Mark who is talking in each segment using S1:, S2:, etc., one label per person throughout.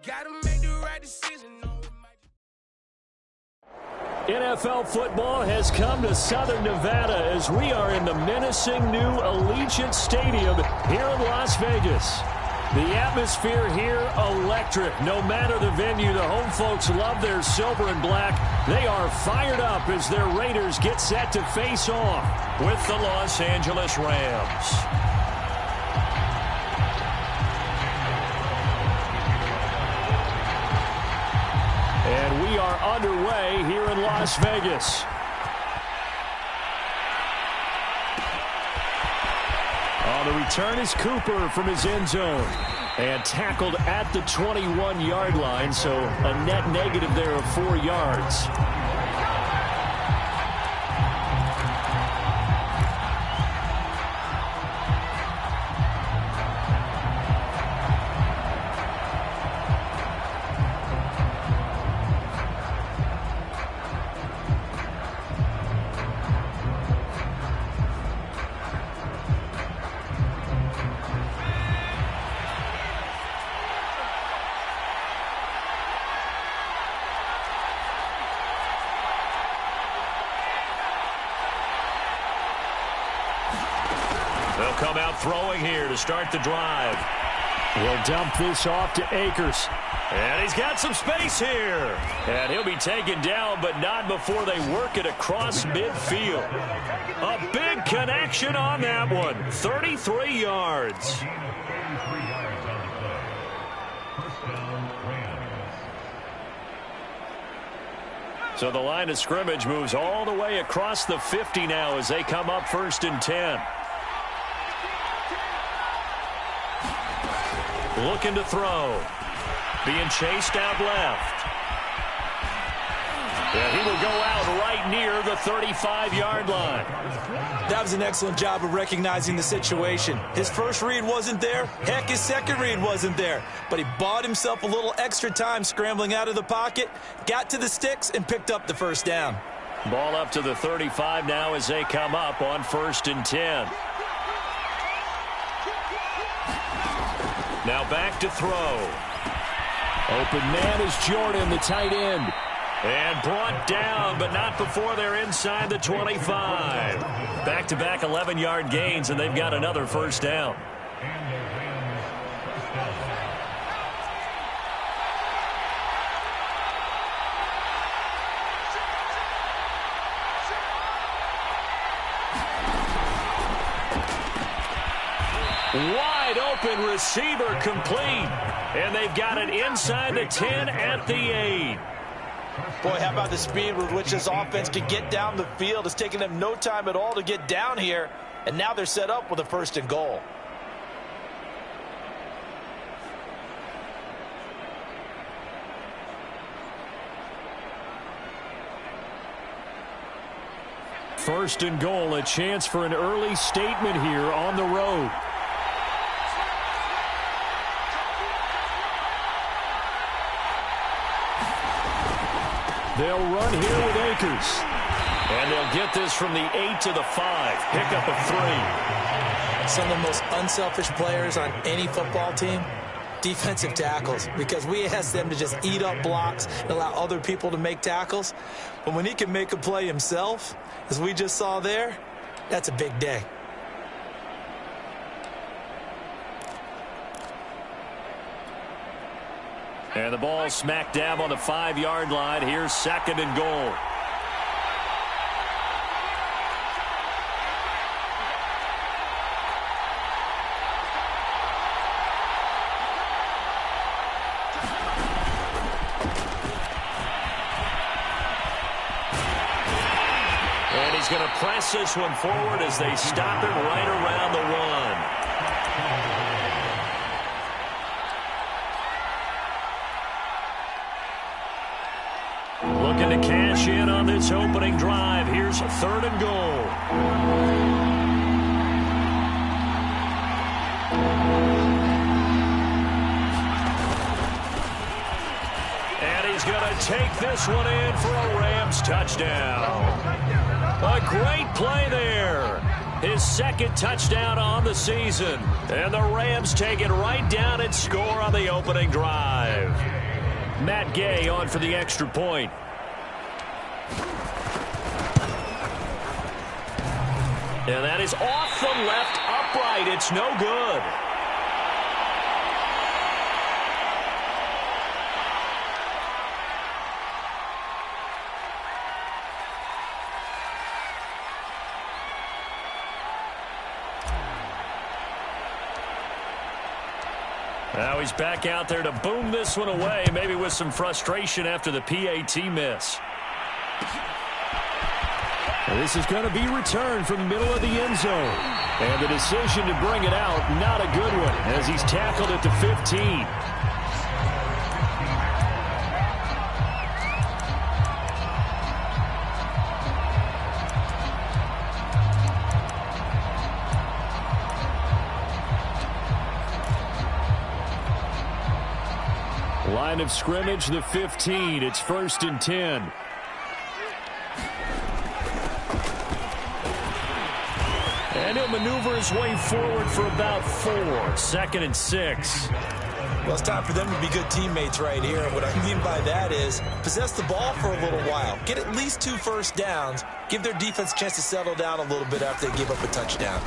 S1: Gotta make the right decision.
S2: NFL football has come to Southern Nevada as we are in the menacing new Allegiant Stadium here in Las Vegas. The atmosphere here, electric. No matter the venue, the home folks love their silver and black. They are fired up as their Raiders get set to face off with the Los Angeles Rams. And we are underway here in Las Vegas. On the return is Cooper from his end zone. And tackled at the 21-yard line, so a net negative there of 4 yards.
S3: They'll come out throwing here to start the drive.
S2: We'll dump this off to Akers.
S3: And he's got some space here. And he'll be taken down, but not before they work it across midfield. A big connection on that one. 33 yards. So the line of scrimmage moves all the way across the 50 now as they come up 1st and 10. Looking to throw. Being chased out left. And he will go out right near the 35-yard line.
S4: That was an excellent job of recognizing the situation. His first read wasn't there. Heck, his second read wasn't there. But he bought himself a little extra time scrambling out of the pocket, got to the sticks, and picked up the first down.
S3: Ball up to the 35 now as they come up on 1st and 10. Now back to throw.
S2: Open man is Jordan, the tight end.
S3: And brought down, but not before they're inside the 25. Back-to-back 11-yard gains, and they've got another first down. Wide open receiver complete. And they've got it inside the 10 at the 8.
S4: Boy, how about the speed with which this offense can get down the field? It's taken them no time at all to get down here. And now they're set up with a 1st and goal.
S2: First and goal, a chance for an early statement here on the road. They'll run here with Akers.
S3: And they'll get this from the 8 to the 5. Pickup of 3.
S4: Some of the most unselfish players on any football team, defensive tackles, because we ask them to just eat up blocks and allow other people to make tackles. But when he can make a play himself, as we just saw there, that's a big day.
S3: And the ball smack dab on the 5-yard line. Here's 2nd and goal. And he's going to press this one forward as they stop him right around the 1. Looking to cash in on this opening drive. Here's 3rd and goal. And he's going to take this one in for a Rams touchdown. A great play there. his second touchdown on the season. And the Rams take it right down and score on the opening drive. Matt Gay on for the extra point. And that is off the left upright. It's no good. Now he's back out there to boom this one away, maybe with some frustration after the PAT miss.
S2: This is going to be returned from the middle of the end zone. And the decision to bring it out, not a good one, as he's tackled at the 15. Line of scrimmage, the 15. It's 1st and 10. And he'll maneuver his way forward for about 4. 2nd and 6.
S4: Well, it's time for them to be good teammates right here. And what I mean by that is possess the ball for a little while. Get at least 2 first downs. Give their defense a chance to settle down a little bit after they give up a touchdown.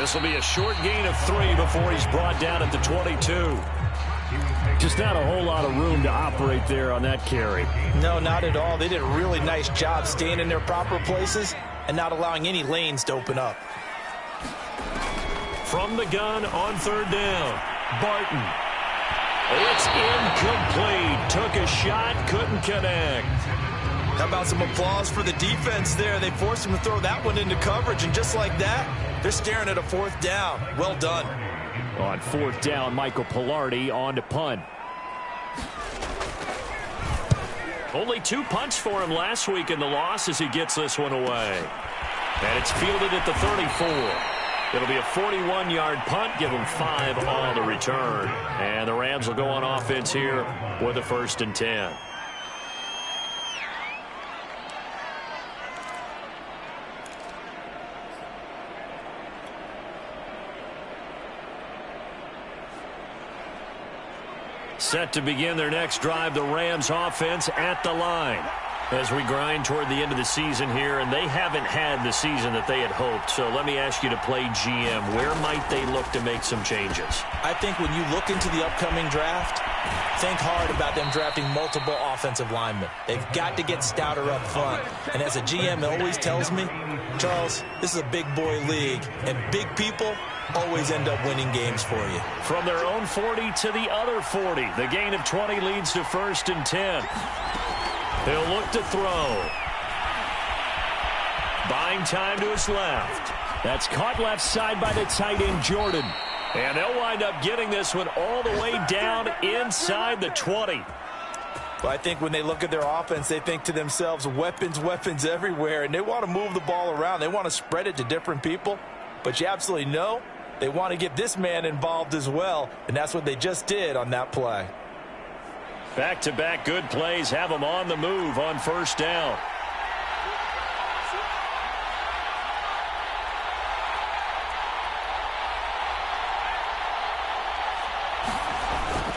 S3: This will be a short gain of 3 before he's brought down at the 22.
S2: Just not a whole lot of room to operate there on that carry.
S4: No, not at all. They did a really nice job staying in their proper places and not allowing any lanes to open up.
S3: From the gun on 3rd down, Barton. It's incomplete. Took a shot, couldn't connect.
S4: How about some applause for the defense there? They forced him to throw that one into coverage, and just like that, they're staring at a 4th down. Well done.
S2: On 4th down, Michael Pilardi on to punt.
S3: Only 2 punts for him last week in the loss as he gets this one away. And it's fielded at the 34. It'll be a 41-yard punt. Give them 5 on the return. And the Rams will go on offense here with a 1st and 10. Set to begin their next drive, the Rams offense at the line. As we grind toward the end of the season here, and they haven't had the season that they had hoped. So let me ask you to play GM. Where might they look to make some changes?
S4: I think when you look into the upcoming draft, think hard about them drafting multiple offensive linemen. They've got to get stouter up front. And as a GM always tells me, Charles, this is a big boy league, and big people always end up winning games for you.
S3: From their own 40 to the other 40. The gain of 20 leads to 1st and 10. He'll look to throw. Buying time to his left.
S2: That's caught left side by the tight end, Jordan.
S3: And they'll wind up getting this one all the way down inside the 20.
S4: Well, I think when they look at their offense, they think to themselves, weapons, weapons everywhere, and they want to move the ball around. They want to spread it to different people. But you absolutely know they want to get this man involved as well, and that's what they just did on that play.
S3: Back-to-back good plays have them on the move on 1st down.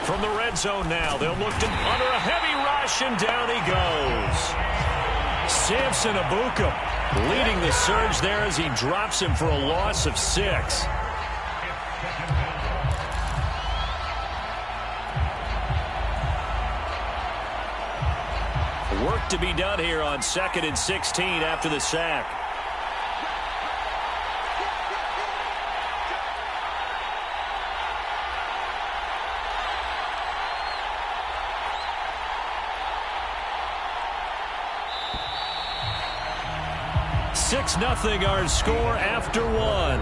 S3: From the red zone now, they'll look to under a heavy rush, and down he goes. Samson Abuka leading the surge there as he drops him for a loss of 6. Work to be done here on 2nd and 16 after the sack. Six 0 our score after 1.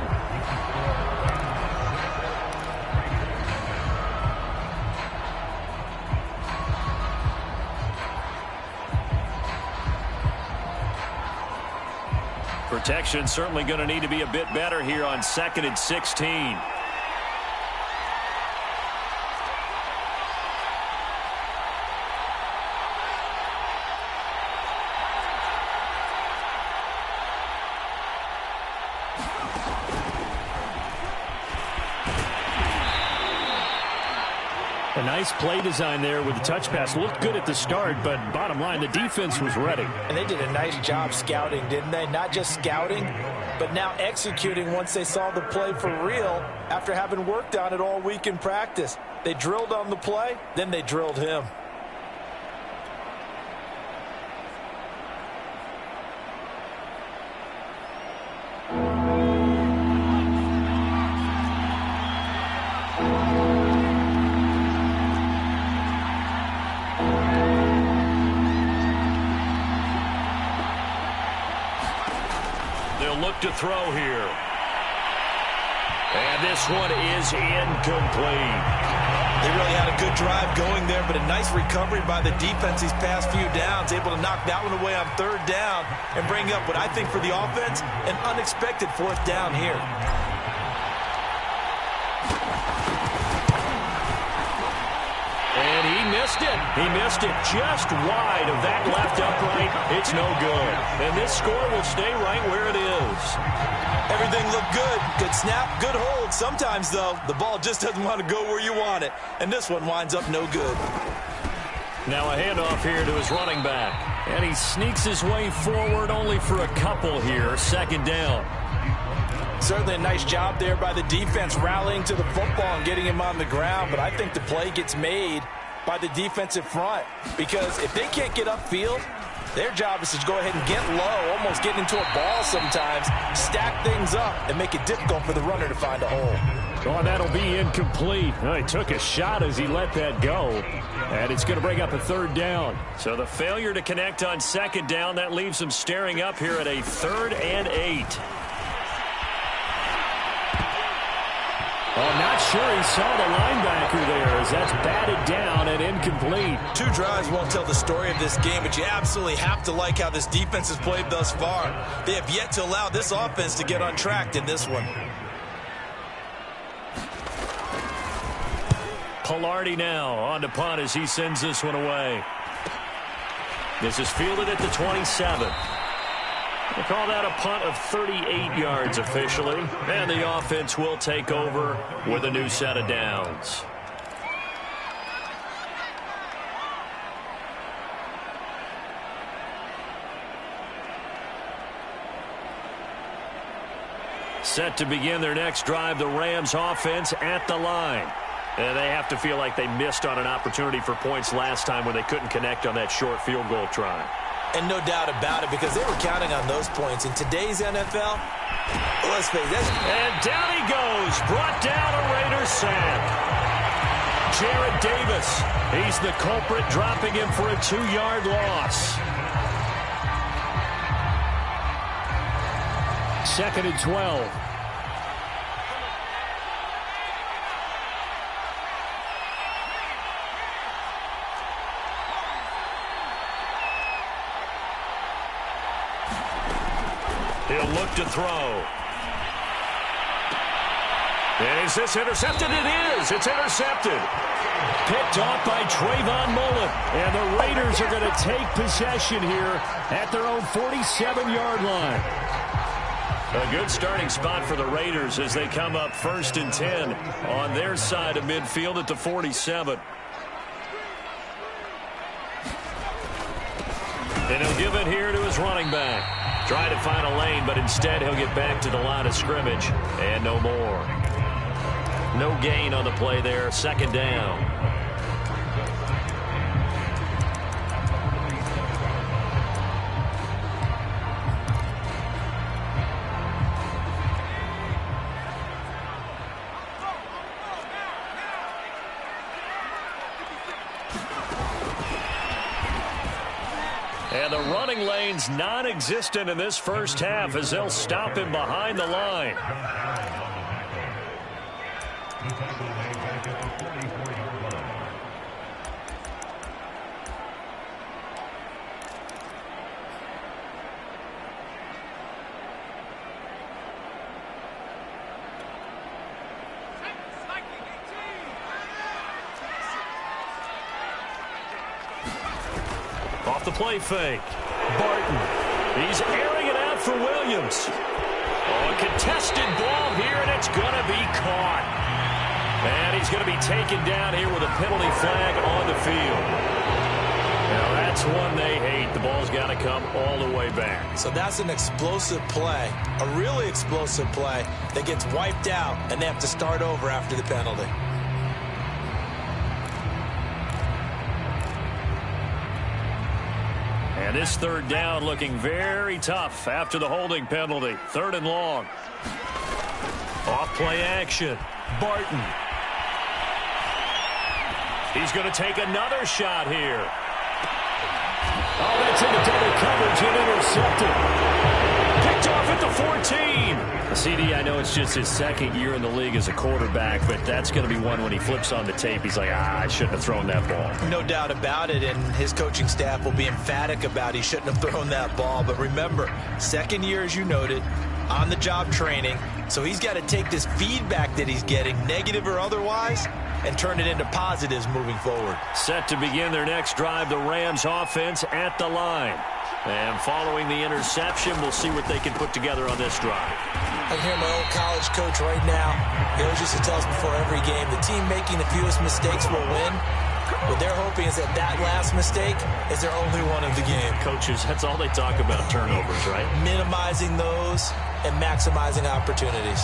S3: Protection certainly going to need to be a bit better here on 2nd and 16.
S2: A nice play design there with the touch pass. Looked good at the start, but bottom line, the defense was ready.
S4: And they did a nice job scouting, didn't they? Not just scouting, but now executing once they saw the play for real after having worked on it all week in practice. They drilled on the play, then they drilled him.
S3: To throw here. And this one is incomplete.
S4: They really had a good drive going there, but a nice recovery by the defense these past few downs, able to knock that one away on third down and bring up what I think for the offense, an unexpected fourth down here.
S3: And he missed it. He missed it just wide of that left upright. It's no good. And this score will stay right where it is.
S4: Everything looked good. Good snap, good hold. Sometimes, though, the ball just doesn't want to go where you want it. And this one winds up no good.
S3: Now a handoff here to his running back.
S2: And he sneaks his way forward only for a couple here. Second down.
S4: Certainly a nice job there by the defense rallying to the football and getting him on the ground. But I think the play gets made by the defensive front, because if they can't get upfield, their job is to go ahead and get low, almost get into a ball sometimes, stack things up, and make it difficult for the runner to find a hole.
S2: Oh, that'll be incomplete. Oh, he took a shot as he let that go, and it's going to bring up a third down.
S3: So the failure to connect on second down, that leaves him staring up here at a 3rd and 8.
S2: Oh, not sure he saw the linebacker there as that's batted down and incomplete.
S4: 2 drives won't tell the story of this game, but you absolutely have to like how this defense has played thus far. They have yet to allow this offense to get on track in this one.
S3: Pilardi now on to punt as he sends this one away. This is fielded at the 27. They call that a punt of 38 yards officially. And the offense will take over with a new set of downs. Set to begin their next drive, the Rams offense at the line. And they have to feel like they missed on an opportunity for points last time when they couldn't connect on that short field goal try.
S4: And no doubt about it, because they were counting on those points. In today's NFL, let's face it.
S3: And down he goes. Brought down a Raiders sack.
S2: Jarrett Davis. He's the culprit, dropping him for a 2-yard loss. 2nd and 12.
S3: He'll look to throw. And is this intercepted? It is. It's intercepted.
S2: Picked off by Trayvon Mullen. And the Raiders are going to take possession here at their own 47-yard line.
S3: A good starting spot for the Raiders as they come up 1st and 10 on their side of midfield at the 47. And he'll give it here to his running back. Try to find a lane, but instead he'll get back to the line of scrimmage. And no more. No gain on the play there. 2nd down. And the running lane's non-existent in this first half as they'll stop him behind the line. Off the play fake. Barton. He's airing it out for Williams. Oh, a contested ball here, and it's going to be caught. And he's going to be taken down here with a penalty flag on the field. Now, that's one they hate. The ball's got to come all the way back.
S4: So that's an explosive play, a really explosive play that gets wiped out, and they have to start over after the penalty.
S3: And this third down looking very tough after the holding penalty. 3rd and long. Off play action. Barton. He's going to take another shot here.
S2: Oh, that's into double coverage and intercepted.
S3: Picked off at the 14.
S2: CD, I know it's just his 2nd year in the league as a quarterback, but that's going to be one when he flips on the tape. He's like, I shouldn't have thrown that ball.
S4: No doubt about it, and his coaching staff will be emphatic about he shouldn't have thrown that ball. But remember, 2nd year, as you noted, on-the-job training. So he's got to take this feedback that he's getting, negative or otherwise, and turn it into positives moving forward.
S3: Set to begin their next drive, the Rams offense at the line. And following the interception, we'll see what they can put together on this drive.
S4: I can hear my old college coach right now. He always used to tell us before every game, the team making the fewest mistakes will win. What they're hoping is that that last mistake is their only one of the game.
S3: Coaches, that's all they talk about, turnovers, right?
S4: Minimizing those and maximizing opportunities.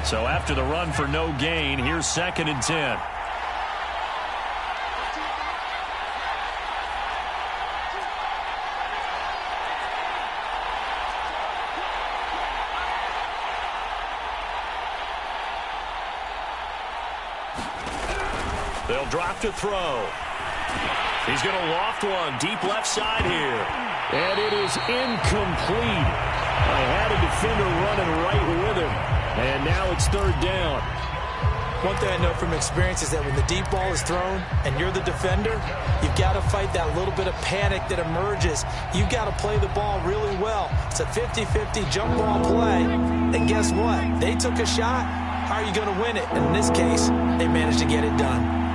S3: So after the run for no gain, here's 2nd and 10. They'll drop to throw. He's going to loft one deep left side here.
S2: And it is incomplete. I had a defender running right with him. And now it's 3rd down.
S4: One thing I know from experience is that when the deep ball is thrown and you're the defender, you've got to fight that little bit of panic that emerges. You've got to play the ball really well. It's a 50-50 jump ball play. And guess what? They took a shot. How are you going to win it? And in this case, they managed to get it done.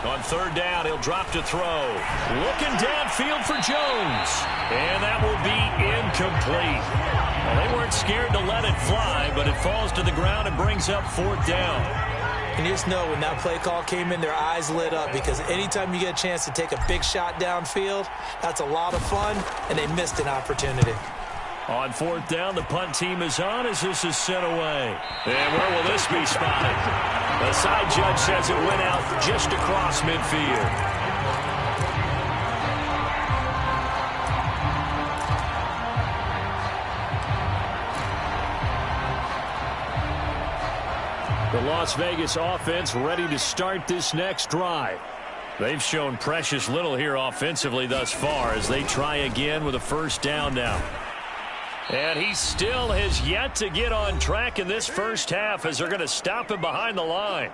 S3: On 3rd down, he'll drop to throw. Looking downfield for Jones. And that will be incomplete. Well, they weren't scared to let it fly, but it falls to the ground and brings up 4th down.
S4: And you just know when that play call came in, their eyes lit up, because anytime you get a chance to take a big shot downfield, that's a lot of fun, and they missed an opportunity.
S3: On 4th down, the punt team is on as this is sent away. And where will this be spotted? The side judge says it went out just across midfield.
S2: The Las Vegas offense ready to start this next drive.
S3: They've shown precious little here offensively thus far as they try again with a 1st down now. And he still has yet to get on track in this first half as they're going to stop him behind the line.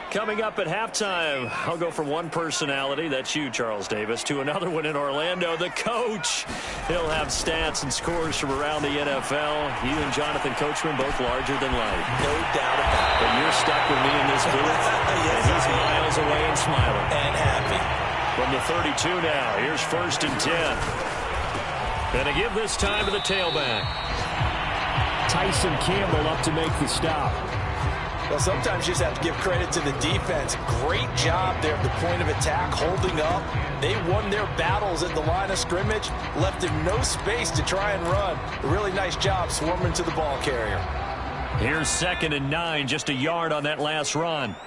S3: Coming up at halftime, I'll go from one personality, that's you, Charles Davis, to another one in Orlando, the coach. He'll have stats and scores from around the NFL. You and Jonathan Coachman both larger than life.
S4: No doubt about it.
S3: But you're stuck with me in this booth.
S4: Yes,
S3: He's miles away and smiling.
S4: And happy.
S3: From the 32 now, here's 1st and 10. Gonna give this time to the tailback.
S2: Tyson Campbell up to make the stop.
S4: Well, sometimes you just have to give credit to the defense. Great job there at the point of attack, holding up. They won their battles at the line of scrimmage, left him no space to try and run. A really nice job swarming to the ball carrier.
S3: Here's 2nd and 9, just a yard on that last run.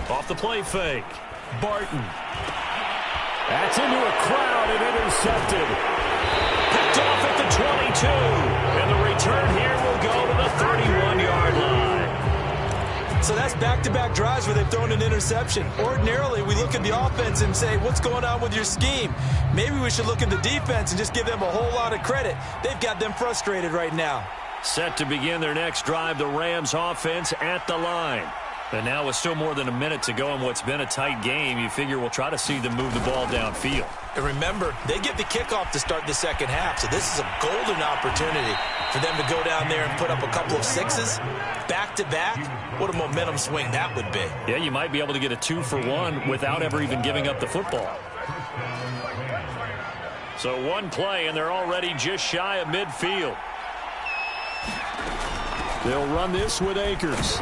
S3: Off the play fake. Barton.
S2: That's into a crowd and intercepted.
S3: Picked off at the 22. And the return here will go to the 31-yard line.
S4: So that's back-to-back drives where they've thrown an interception. Ordinarily, we look at the offense and say, what's going on with your scheme? Maybe we should look at the defense and just give them a whole lot of credit. They've got them frustrated right now.
S3: Set to begin their next drive, the Rams offense at the line. And now with still more than a minute to go in what's been a tight game, you figure we'll try to see them move the ball downfield.
S4: And remember, they get the kickoff to start the second half, so this is a golden opportunity for them to go down there and put up a couple of sixes back-to-back. What a momentum swing that would be.
S3: Yeah, you might be able to get a 2-for-1 without ever even giving up the football. So one play, and they're already just shy of midfield.
S2: They'll run this with Akers.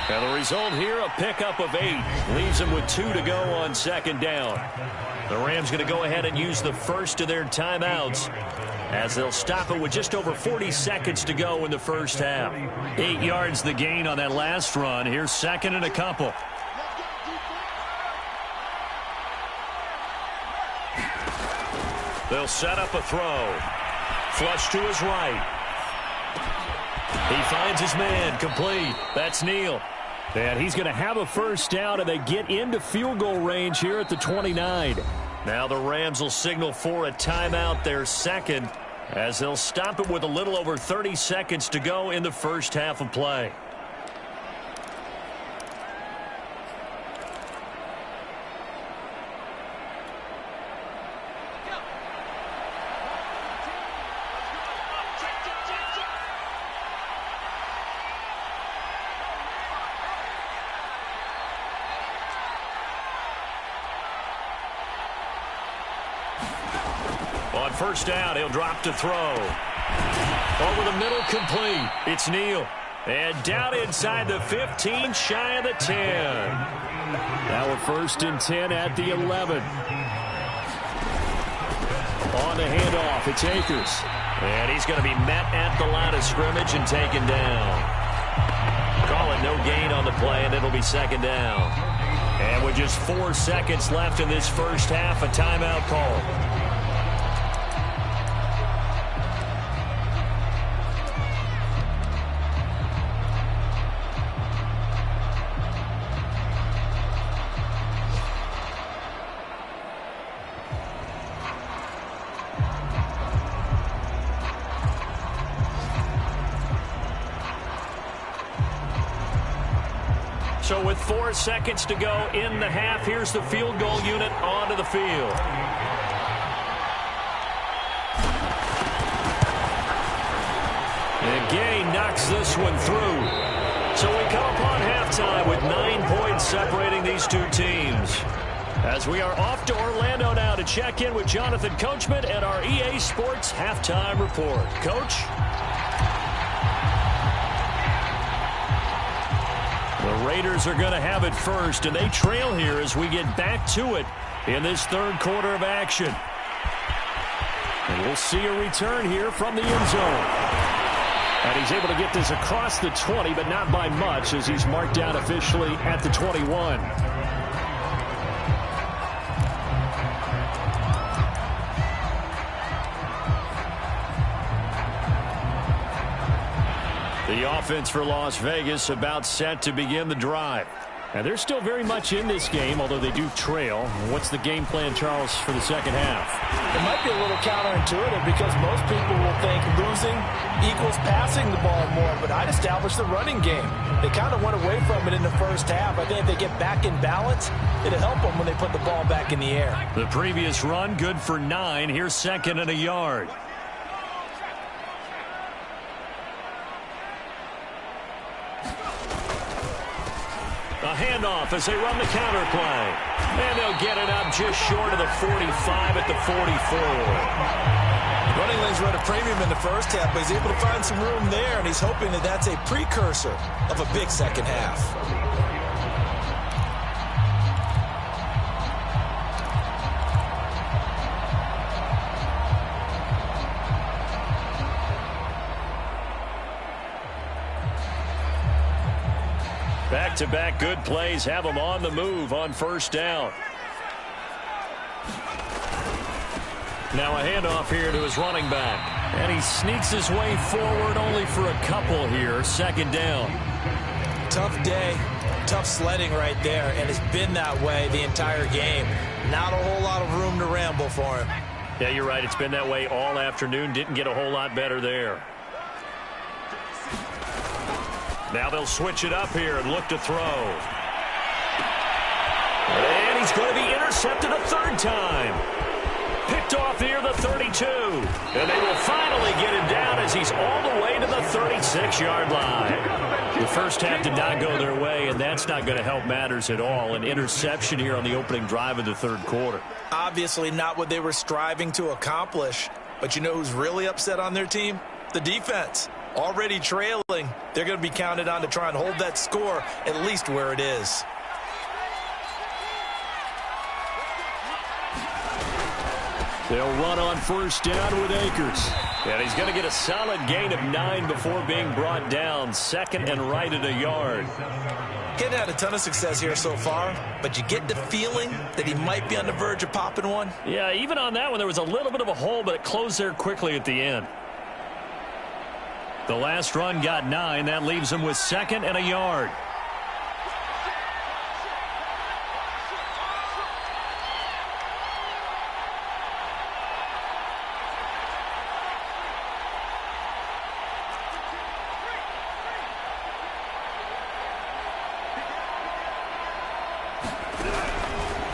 S3: And the result here, a pickup of 8. Leaves them with 2 to go on second down. The Rams going to go ahead and use the first of their timeouts as they'll stop it with just over 40 seconds to go in the first half. 8 yards the gain on that last run. Here's second and a couple. They'll set up a throw. Flush to his right. He finds his man, complete. That's Neal.
S2: And he's going to have a first down, and they get into field goal range here at the 29.
S3: Now the Rams will signal for a timeout, their second, as they'll stop it with a little over 30 seconds to go in the first half of play. On first down, he'll drop to throw. Over the middle, complete. It's Neal. And down inside the 15, shy of the 10.
S2: Now we're first and 10 at the 11. On the handoff, it's Akers.
S3: And he's going to be met at the line of scrimmage and taken down. Call it no gain on the play, and it'll be second down. And with just 4 seconds left in this first half, a timeout call. So with 4 seconds to go in the half, here's the field goal unit onto the field. And Gay knocks this one through. So we come upon halftime with 9 points separating these two teams. As we are off to Orlando now to check in with Jonathan Coachman and our EA Sports halftime report. Coach? The Raiders are going to have it first, and they trail here as we get back to it in this third quarter of action. And we'll see a return here from the end zone. And he's able to get this across the 20, but not by much, as he's marked down officially at the 21. The offense for Las Vegas about set to begin the drive. And they're still very much in this game, although they do trail. What's the game plan, Charles, for the second half?
S4: It might be a little counterintuitive because most people will think losing equals passing the ball more, but I'd establish the running game. They kind of went away from it in the first half. I think if they get back in balance, it'll help them when they put the ball back in the air.
S3: The previous run, good for 9. Here's second and a yard. A handoff as they run the counter play. And they'll get it up just short of the 45 at the 44.
S4: Running lanes run a premium in the first half, but he's able to find some room there, and he's hoping that that's a precursor of a big second half.
S3: Back-to-back good plays have him on the move on first down. Now a handoff here to his running back. And he sneaks his way forward only for a couple here. Second down.
S4: Tough day, tough sledding right there, and it's been that way the entire game. Not a whole lot of room to ramble for him.
S3: Yeah, you're right. It's been that way all afternoon. Didn't get a whole lot better there. Now they'll switch it up here and look to throw. And he's going to be intercepted a third time. Picked off near the 32. And they will finally get him down as he's all the way to the 36-yard line. The first half did not go their way, and that's not going to help matters at all. An interception here on the opening drive of the third quarter.
S4: Obviously not what they were striving to accomplish. But you know who's really upset on their team? The defense. Already trailing. They're going to be counted on to try and hold that score at least where it is.
S2: They'll run on first down with Akers.
S3: And he's going to get a solid gain of 9 before being brought down. Second and right at a yard.
S4: He hadn't had a ton of success here so far, but you get the feeling that he might be on the verge of popping one.
S3: Yeah, even on that one, there was a little bit of a hole, but it closed there quickly at the end. The last run got 9. That leaves him with second and a yard.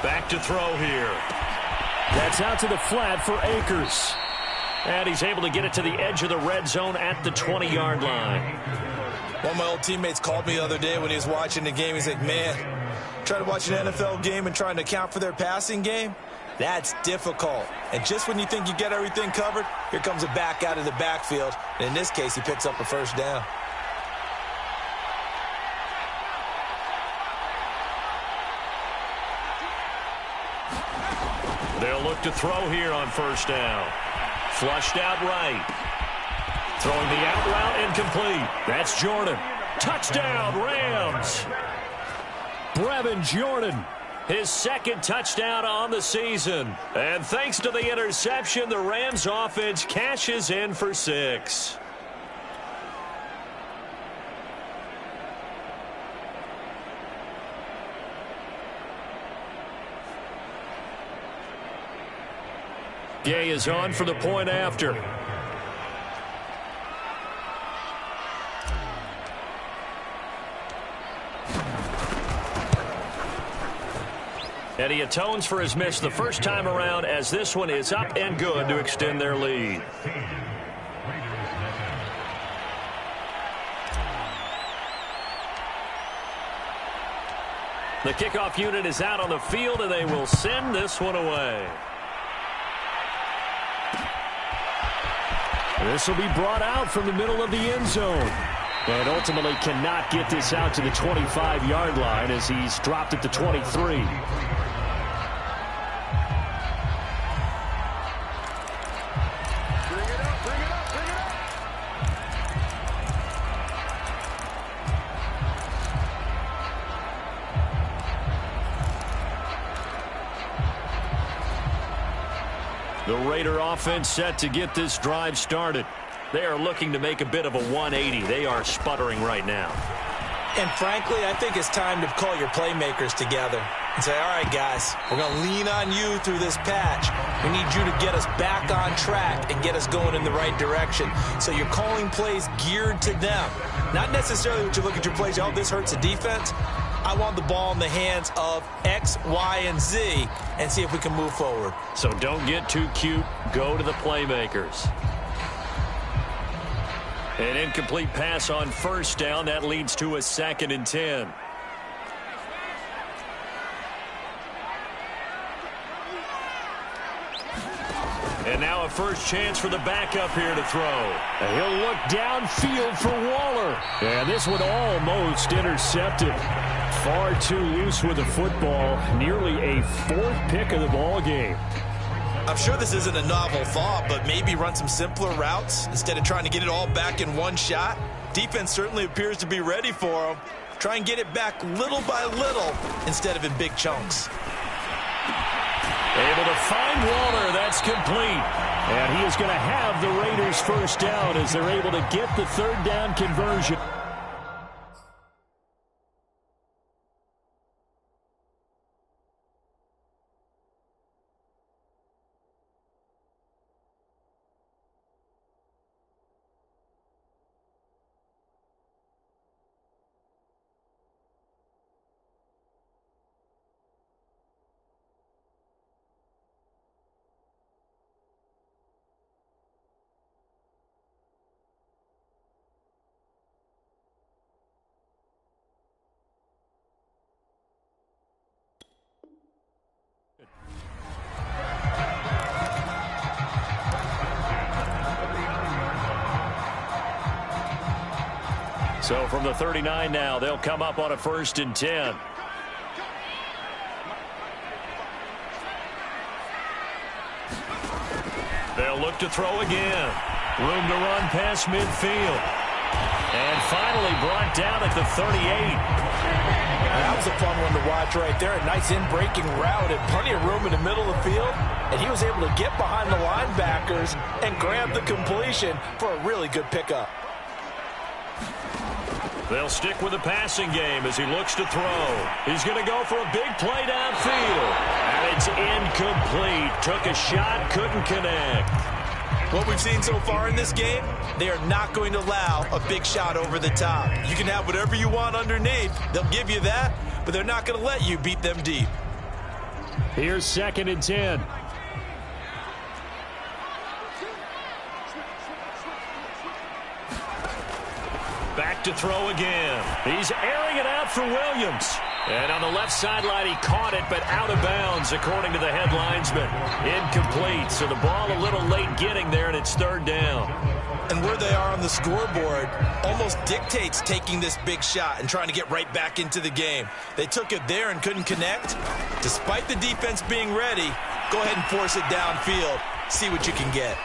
S3: Back to throw here.
S2: That's out to the flat for Akers.
S3: And he's able to get it to the edge of the red zone at the 20-yard line.
S4: One of my old teammates called me the other day when he was watching the game. He's like, man, trying to watch an NFL game and trying to account for their passing game, that's difficult. And just when you think you get everything covered, here comes a back out of the backfield. And in this case, he picks up a first down.
S3: They'll look to throw here on first down. Flushed out right. Throwing the out route incomplete. That's Jordan. Touchdown, Rams.
S2: Brevin Jordan.
S3: His second touchdown on the season. And thanks to the interception, the Rams offense cashes in for 6. Gay is on for the point after. And he atones for his miss the first time around, as this one is up and good to extend their lead. The kickoff unit is out on the field, and they will send this one away.
S2: This will be brought out from the middle of the end zone. And ultimately cannot get this out to the 25-yard line as he's dropped at the 23.
S3: The Raider offense set to get this drive started. They are looking to make a bit of a 180. They are sputtering right now.
S4: And frankly, I think it's time to call your playmakers together and say, all right, guys, we're going to lean on you through this patch. We need you to get us back on track and get us going in the right direction. So you're calling plays geared to them. Not necessarily what you look at your plays, oh, this hurts the defense. I want the ball in the hands of X, Y, and Z and see if we can move forward.
S3: So don't get too cute. Go to the playmakers. An incomplete pass on first down. That leads to a 2nd and 10. And now a first chance for the backup here to throw.
S2: And he'll look downfield for Waller. And this one almost intercepted. Far too loose with the football. Nearly a 4th pick of the ball game.
S4: I'm sure this isn't a novel thought, but maybe run some simpler routes instead of trying to get it all back in one shot. Defense certainly appears to be ready for him. Try and get it back little by little instead of in big chunks.
S3: Able to find Waller. That's complete.
S2: And he is going to have the Raiders first down as they're able to get the 3rd down conversion.
S3: So from the 39 now, they'll come up on a 1st and 10. They'll look to throw again. Room to run past midfield. And finally brought down at the 38.
S4: That was a fun one to watch right there. A nice in-breaking route and plenty of room in the middle of the field. And he was able to get behind the linebackers and grab the completion for a really good pickup.
S3: They'll stick with the passing game as he looks to throw. He's going to go for a big play downfield. And it's incomplete. Took a shot, couldn't connect.
S4: What we've seen so far in this game, they are not going to allow a big shot over the top. You can have whatever you want underneath. They'll give you that, but they're not going to let you beat them deep.
S2: Here's 2nd and 10.
S3: Back to throw again. He's airing it out for Williams. And on the left sideline, he caught it, but out of bounds, according to the head linesman. Incomplete, so the ball a little late getting there, and it's 3rd down.
S4: And where they are on the scoreboard almost dictates taking this big shot and trying to get right back into the game. They took it there and couldn't connect. Despite the defense being ready, go ahead and force it downfield. See what you can get.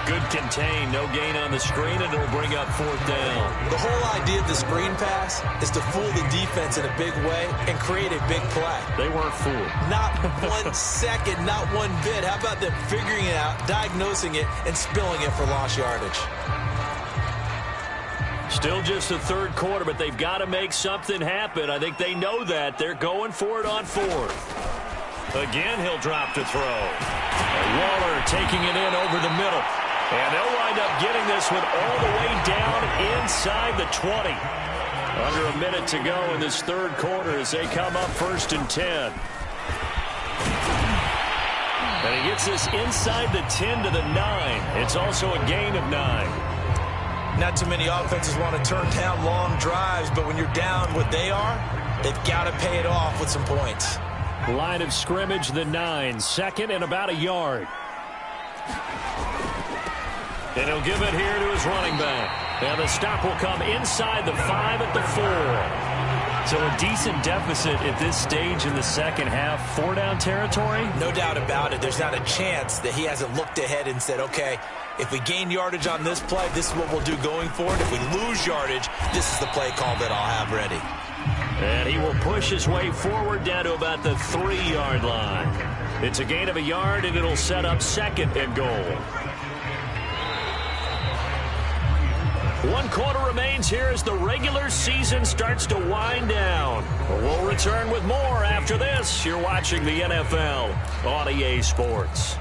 S3: Good contain, no gain on the screen, and it'll bring up 4th down.
S4: The whole idea of the screen pass is to fool the defense in a big way and create a big play.
S3: They weren't fooled.
S4: Not 1 second, not one bit. How about them figuring it out, diagnosing it, and spilling it for lost yardage?
S3: Still just the 3rd quarter, but they've got to make something happen. I think they know that. They're going for it on 4th. Again, he'll drop to throw. Waller taking it in over the middle. And they'll wind up getting this one all the way down inside the 20. Under a minute to go in this 3rd quarter as they come up 1st and 10. And he gets this inside the 10 to the 9. It's also a gain of 9.
S4: Not too many offenses want to turn down long drives, but when you're down what they are, they've got to pay it off with some points.
S2: Line of scrimmage, the 9. 2nd and about a yard.
S3: And he'll give it here to his running back. And the stop will come inside the 5 at the 4. So a decent deficit at this stage in the 2nd half. 4-down territory?
S4: No doubt about it. There's not a chance that he hasn't looked ahead and said, okay, if we gain yardage on this play, this is what we'll do going forward. If we lose yardage, this is the play call that I'll have ready.
S3: And he will push his way forward down to about the 3-yard line. It's a gain of a yard, and it'll set up 2nd and goal. 1 quarter remains here as the regular season starts to wind down. We'll return with more after this. You're watching the NFL on EA Sports.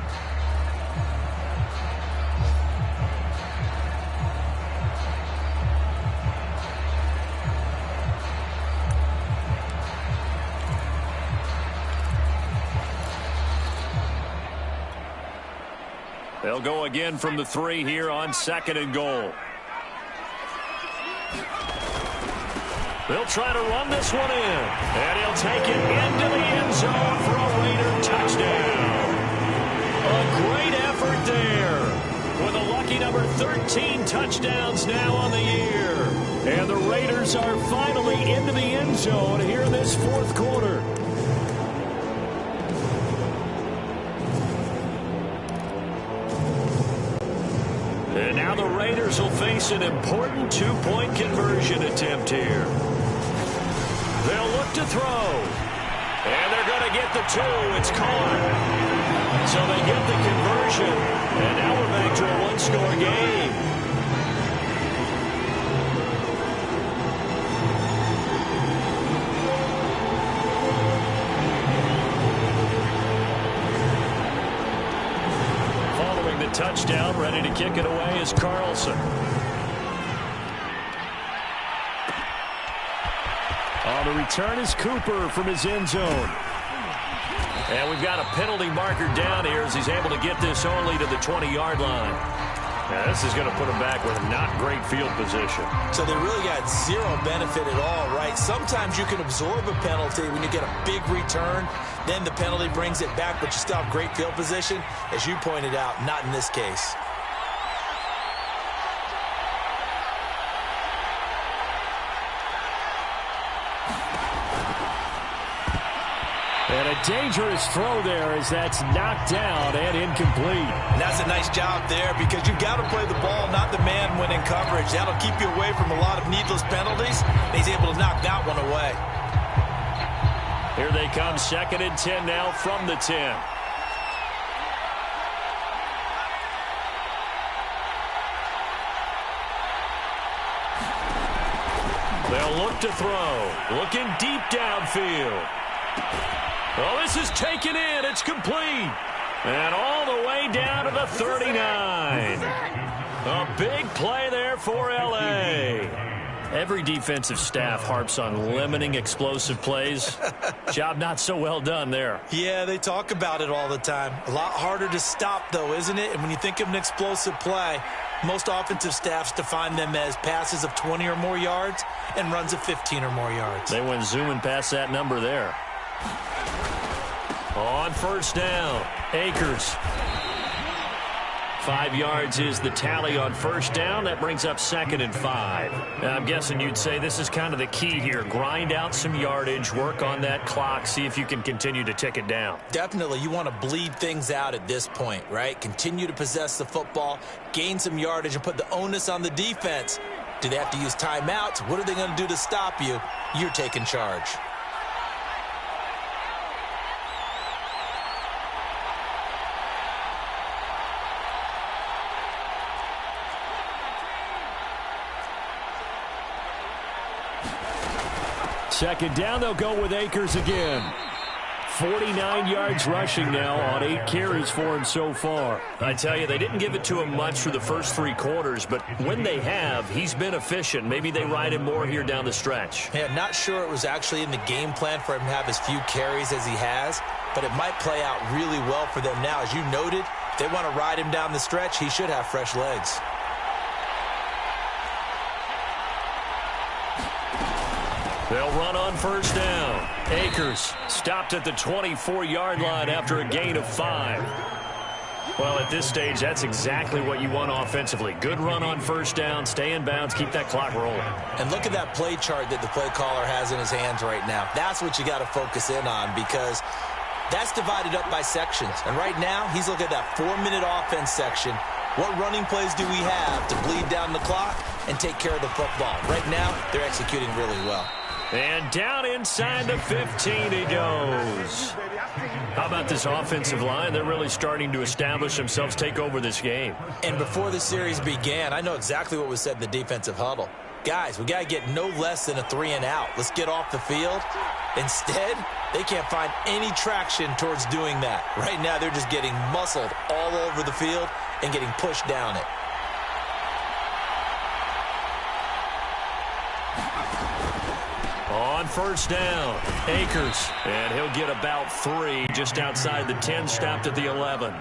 S3: They'll go again from the 3 here on 2nd and goal. They'll try to run this one in. And he'll take it into the end zone for a Raider touchdown. A great effort there. With a lucky number 13 touchdowns now on the year. And the Raiders are finally into the end zone here in this 4th quarter. And now the Raiders will face an important 2-point conversion attempt here. They'll look to throw. And they're going to get the 2. It's caught. So they get the conversion. And now we're back to a 1-score game. Following the touchdown, ready to kick it away is Carlson.
S2: On the return is Cooper from his end zone.
S3: And we've got a penalty marker down here as he's able to get this only to the 20-yard line. Now, this is going to put him back with not great field position.
S4: So they really got zero benefit at all, right? Sometimes you can absorb a penalty when you get a big return. Then the penalty brings it back, but you still have great field position. As you pointed out, not in this case.
S2: And a dangerous throw there as that's knocked down and incomplete.
S4: And that's a nice job there because you've got to play the ball, not the man when in coverage. That'll keep you away from a lot of needless penalties. And he's able to knock that one away.
S3: Here they come, 2nd and 10 now from the 10. They'll look to throw. Looking deep downfield. Oh, this is taken in. It's complete. And all the way down to the 39. A big play there for L.A. Every defensive staff harps on limiting explosive plays. Job not so well done there.
S4: Yeah, they talk about it all the time. A lot harder to stop, though, isn't it? And when you think of an explosive play, most offensive staffs define them as passes of 20 or more yards and runs of 15 or more yards.
S3: They went zooming past that number there. On 1st down, Akers. 5 yards is the tally on 1st down. That brings up 2nd and 5. Now, I'm guessing you'd say this is kind of the key here. Grind out some yardage, work on that clock, see if you can continue to tick it down.
S4: Definitely. You want to bleed things out at this point, right? Continue to possess the football, gain some yardage, and put the onus on the defense. Do they have to use timeouts? What are they going to do to stop you? You're taking charge.
S2: Second down, they'll go with Akers again. 49 yards rushing now on 8 carries for him so far.
S3: I tell you, they didn't give it to him much for the first 3 quarters, but when they have, he's been efficient. Maybe they ride him more here down the stretch.
S4: Yeah, not sure it was actually in the game plan for him to have as few carries as he has, but it might play out really well for them now. As you noted, if they want to ride him down the stretch, he should have fresh legs.
S3: They'll run on 1st down. Akers stopped at the 24-yard line after a gain of 5. Well, at this stage, that's exactly what you want offensively. Good run on 1st down, stay in bounds, keep that clock rolling.
S4: And look at that play chart that the play caller has in his hands right now. That's what you got to focus in on because that's divided up by sections. And right now, he's looking at that 4-minute offense section. What running plays do we have to bleed down the clock and take care of the football? Right now, they're executing really well.
S3: And down inside the 15 he goes. How about this offensive line? They're really starting to establish themselves, take over this game.
S4: And before the series began, I know exactly what was said in the defensive huddle. Guys, we got to get no less than a 3-and-out. Let's get off the field. Instead, they can't find any traction towards doing that. Right now, they're just getting muscled all over the field and getting pushed down it.
S3: On 1st down, Akers. And he'll get about 3 just outside the 10, stopped at the 11.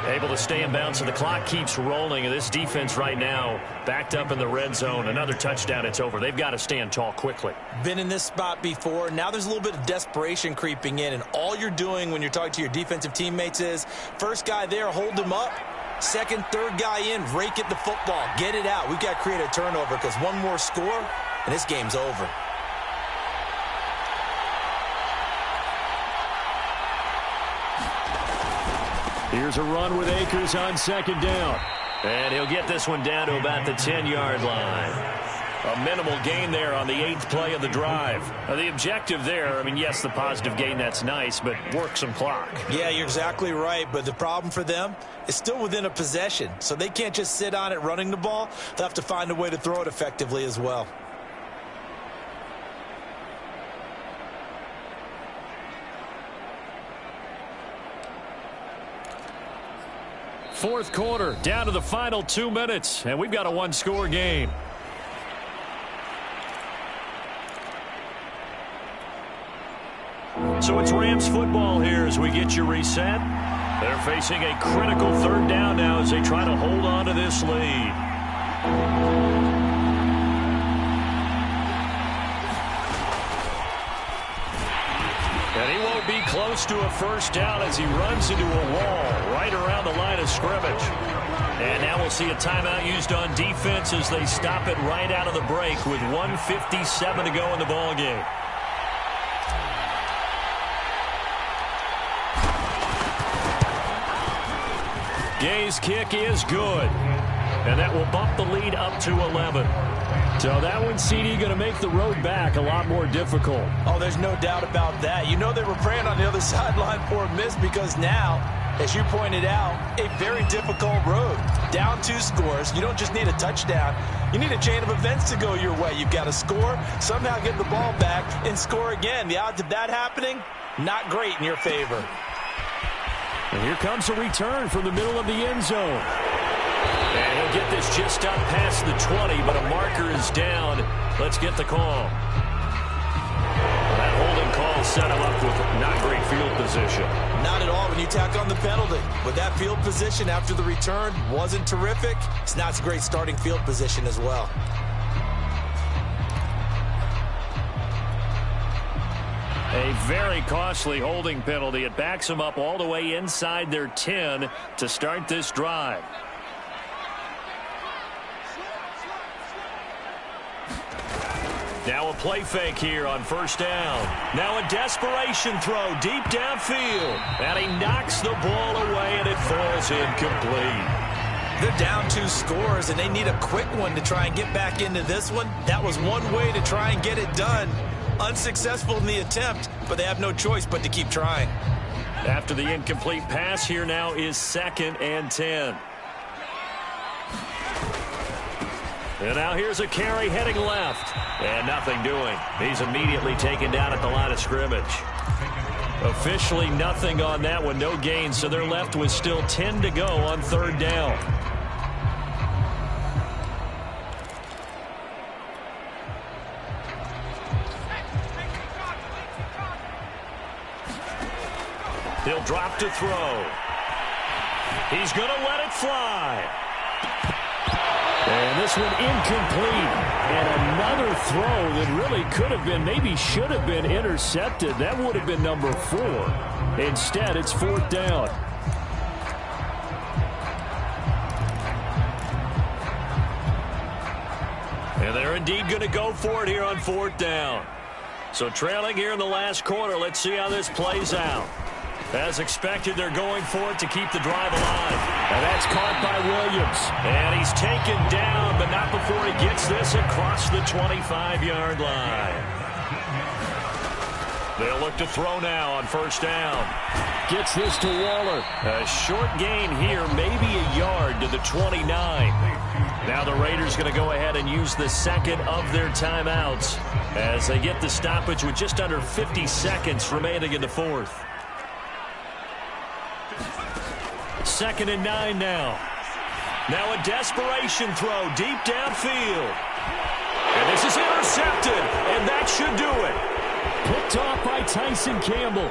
S3: Able to stay in bounds, so the clock keeps rolling. And this defense right now backed up in the red zone. Another touchdown, it's over. They've got to stand tall quickly.
S4: Been in this spot before. Now there's a little bit of desperation creeping in. And all you're doing when you're talking to your defensive teammates is, first guy there, hold him up. Second, third guy in, rake at the football. Get it out. We've got to create a turnover because one more score, and this game's over.
S2: Here's a run with Akers on 2nd down.
S3: And he'll get this one down to about the 10-yard line. A minimal gain there on the 8th play of the drive. The objective there, I mean, yes, the positive gain, that's nice, but work some clock.
S4: Yeah, you're exactly right, but the problem for them is still within a possession, so they can't just sit on it running the ball. They'll have to find a way to throw it effectively as well.
S2: Fourth quarter, down to the final 2 minutes, and we've got a 1-score game.
S3: So it's Rams football here as we get you reset. They're facing a critical 3rd down now as they try to hold on to this lead. And he won't be close to a 1st down as he runs into a wall right around the line of scrimmage. And now we'll see a timeout used on defense as they stop it right out of the break with 1:57 to go in the ballgame.
S2: Gay's kick is good. And that will bump the lead up to 11. So that one, CD, going to make the road back a lot more difficult.
S4: Oh, there's no doubt about that. You know they were praying on the other sideline for a miss because now, as you pointed out, a very difficult road. Down 2 scores. You don't just need a touchdown. You need a chain of events to go your way. You've got to score, somehow get the ball back, and score again. The odds of that happening, not great in your favor.
S2: And here comes a return from the middle of the end zone. And he'll get this just up past the 20, but a marker is down. Let's get the call. That holding call set him up with not great field position.
S4: Not at all when you tack on the penalty. But that field position after the return wasn't terrific. It's not a great starting field position as well.
S2: A very costly holding penalty. It backs them up all the way inside their 10 to start this drive. Now a play fake here on first down. Now a desperation throw deep downfield. And he knocks the ball away, and it falls incomplete.
S4: They're down 2 scores, and they need a quick one to try and get back into this one. That was one way to try and get it done. Unsuccessful in the attempt, but they have no choice but to keep trying.
S2: After the incomplete pass, here now is 2nd and 10. And now here's a carry heading left. And nothing doing. He's immediately taken down at the line of scrimmage. Officially nothing on that one. No gain, so they're left with still 10 to go on 3rd down. He'll drop to throw. He's going to let it fly. And this one incomplete. And another throw that really could have been, maybe should have been intercepted. That would have been number 4. Instead, it's 4th down. And they're indeed going to go for it here on 4th down. So trailing here in the last quarter. Let's see how this plays out. As expected, they're going for it to keep the drive alive. And that's caught by Williams. And he's taken down, but not before he gets this across the 25-yard line. They'll look to throw now on first down. Gets this to Waller. A short gain here, maybe a yard to the 29. Now the Raiders going to go ahead and use the second of their timeouts as they get the stoppage with just under 50 seconds remaining in the 4th. 2nd and 9 now. Now a desperation throw deep downfield. And this is intercepted, and that should do it. Picked off by Tyson Campbell.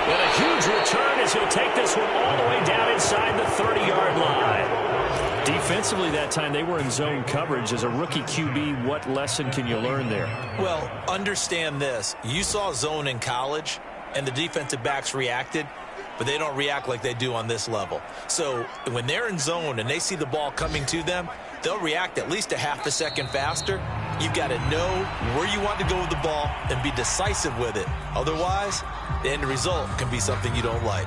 S2: And a huge return as he'll take this one all the way down inside the 30-yard line. Defensively that time, they were in zone coverage. As a rookie QB, what lesson can you learn there?
S4: Well, understand this. You saw zone in college, and the defensive backs reacted, but they don't react like they do on this level. So when they're in zone and they see the ball coming to them, they'll react at least a half a second faster. You've got to know where you want to go with the ball and be decisive with it. Otherwise, the end result can be something you don't like.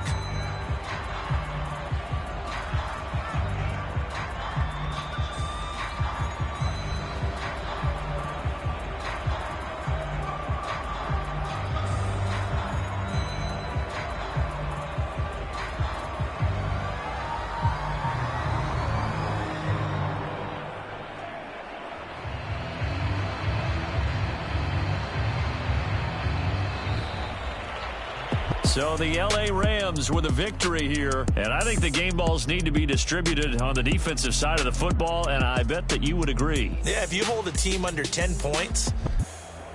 S2: So the L.A. Rams with a victory here, and I think the game balls need to be distributed on the defensive side of the football, and I bet that you would agree.
S4: Yeah, if you hold a team under 10 points,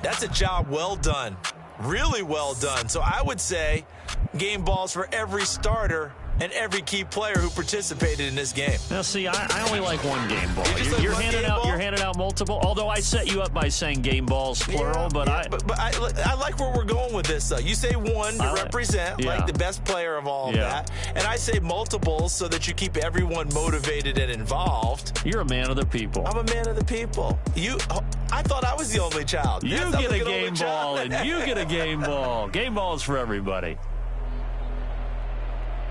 S4: that's a job well done, really well done. So I would say game balls for every starter and every key player who participated in this game.
S2: Now, see, I only like one game ball. You're handing out multiple. Although I set you up by saying game balls plural, but
S4: I like where we're going with this. Though you say one to represent like the best player of all of that, and I say multiples so that you keep everyone motivated and involved.
S2: You're a man of the people.
S4: I'm a man of the people. I thought I was the only child.
S2: You get a game ball, and you get a game ball. Game balls for everybody.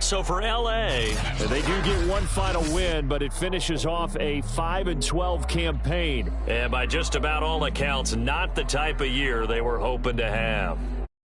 S3: So for L.A.,
S2: they do get one final win, but it finishes off a 5-12 campaign.
S3: And by just about all accounts, not the type of year they were hoping to have.